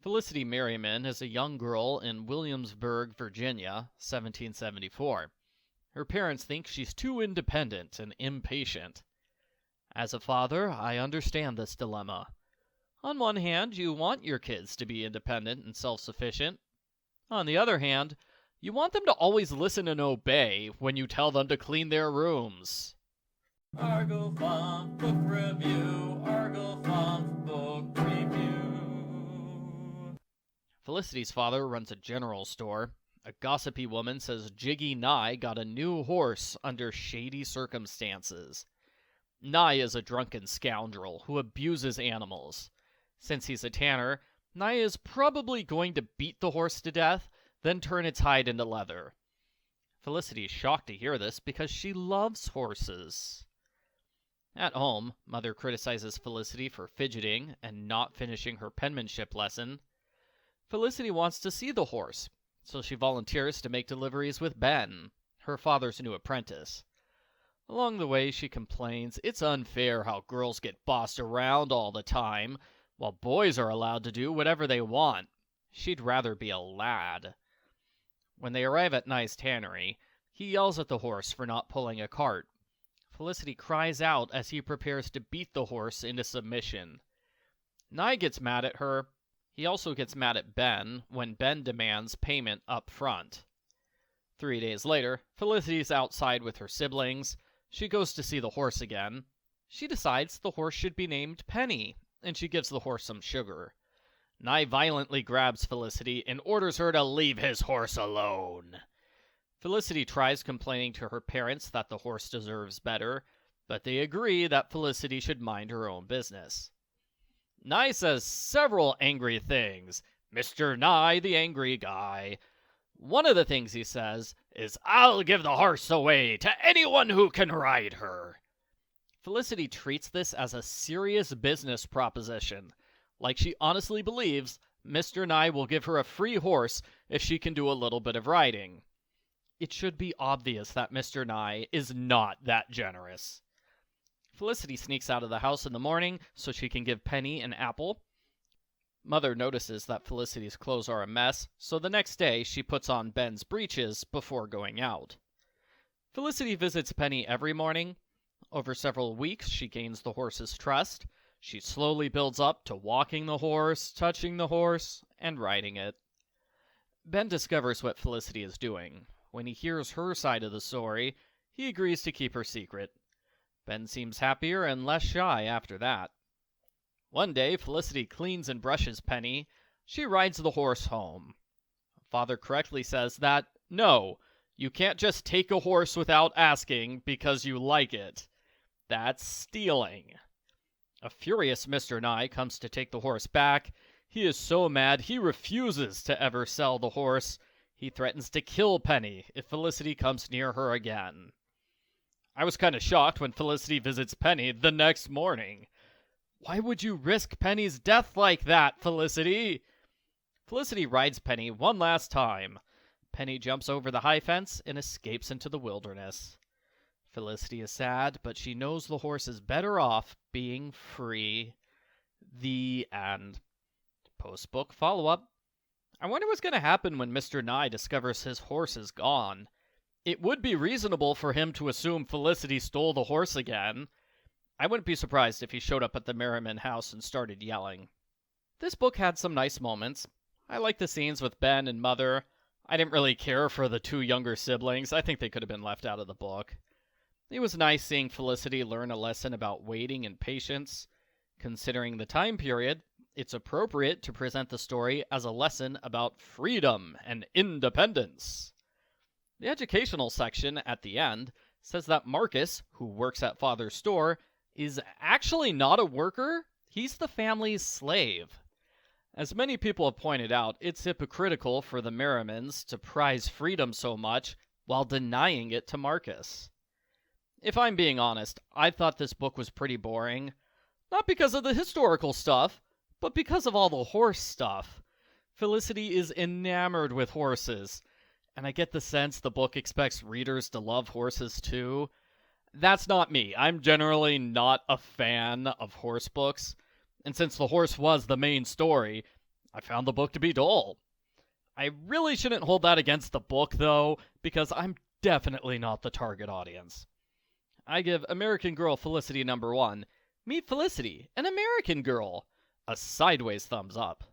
Felicity Merriman is a young girl in Williamsburg, Virginia, 1774. Her parents think she's too independent and impatient. As a father, I understand this dilemma. On one hand, you want your kids to be independent and self-sufficient. On the other hand, you want them to always listen and obey when you tell them to clean their rooms. Argo Funk Book Review. Argo Funk Book Review. Felicity's father runs a general store. A gossipy woman says Jiggy Nye got a new horse under shady circumstances. Nye is a drunken scoundrel who abuses animals. Since he's a tanner, Nye is probably going to beat the horse to death, then turn its hide into leather. Felicity is shocked to hear this because she loves horses. At home, Mother criticizes Felicity for fidgeting and not finishing her penmanship lesson. Felicity wants to see the horse, so she volunteers to make deliveries with Ben, her father's new apprentice. Along the way, she complains it's unfair how girls get bossed around all the time, while boys are allowed to do whatever they want. She'd rather be a lad. When they arrive at Nye's tannery, he yells at the horse for not pulling a cart. Felicity cries out as he prepares to beat the horse into submission. Nye gets mad at her. He also gets mad at Ben when Ben demands payment up front. 3 days later, Felicity's outside with her siblings. She goes to see the horse again. She decides the horse should be named Penny, and she gives the horse some sugar. Nye violently grabs Felicity and orders her to leave his horse alone. Felicity tries complaining to her parents that the horse deserves better, but they agree that Felicity should mind her own business. Nye says several angry things. Mr. Nye, the angry guy. One of the things he says is, "I'll give the horse away to anyone who can ride her." Felicity treats this as a serious business proposition, like she honestly believes Mr. Nye will give her a free horse if she can do a little bit of riding. It should be obvious that Mr. Nye is not that generous. Felicity sneaks out of the house in the morning so she can give Penny an apple. Mother notices that Felicity's clothes are a mess, so the next day she puts on Ben's breeches before going out. Felicity visits Penny every morning. Over several weeks, she gains the horse's trust. She slowly builds up to walking the horse, touching the horse, and riding it. Ben discovers what Felicity is doing. When he hears her side of the story, he agrees to keep her secret. Ben seems happier and less shy after that. One day, Felicity cleans and brushes Penny. She rides the horse home. Father correctly says that, no, you can't just take a horse without asking because you like it. That's stealing. A furious Mr. Nye comes to take the horse back. He is so mad he refuses to ever sell the horse. He threatens to kill Penny if Felicity comes near her again. I was kind of shocked when Felicity visits Penny the next morning. Why would you risk Penny's death like that, Felicity? Felicity rides Penny one last time. Penny jumps over the high fence and escapes into the wilderness. Felicity is sad, but she knows the horse is better off being free. The end. Post-book follow-up. I wonder what's going to happen when Mr. Nye discovers his horse is gone. It would be reasonable for him to assume Felicity stole the horse again. I wouldn't be surprised if he showed up at the Merriman house and started yelling. This book had some nice moments. I liked the scenes with Ben and Mother. I didn't really care for the two younger siblings. I think they could have been left out of the book. It was nice seeing Felicity learn a lesson about waiting and patience. Considering the time period, it's appropriate to present the story as a lesson about freedom and independence. The educational section at the end says that Marcus, who works at Father's store, is actually not a worker. He's the family's slave. As many people have pointed out, it's hypocritical for the Merrimans to prize freedom so much while denying it to Marcus. If I'm being honest, I thought this book was pretty boring. Not because of the historical stuff, but because of all the horse stuff. Felicity is enamored with horses, and I get the sense the book expects readers to love horses too. That's not me. I'm generally not a fan of horse books, and since the horse was the main story, I found the book to be dull. I really shouldn't hold that against the book, though, because I'm definitely not the target audience. I give American Girl Felicity #1, Meet Felicity, an American Girl, a sideways thumbs up.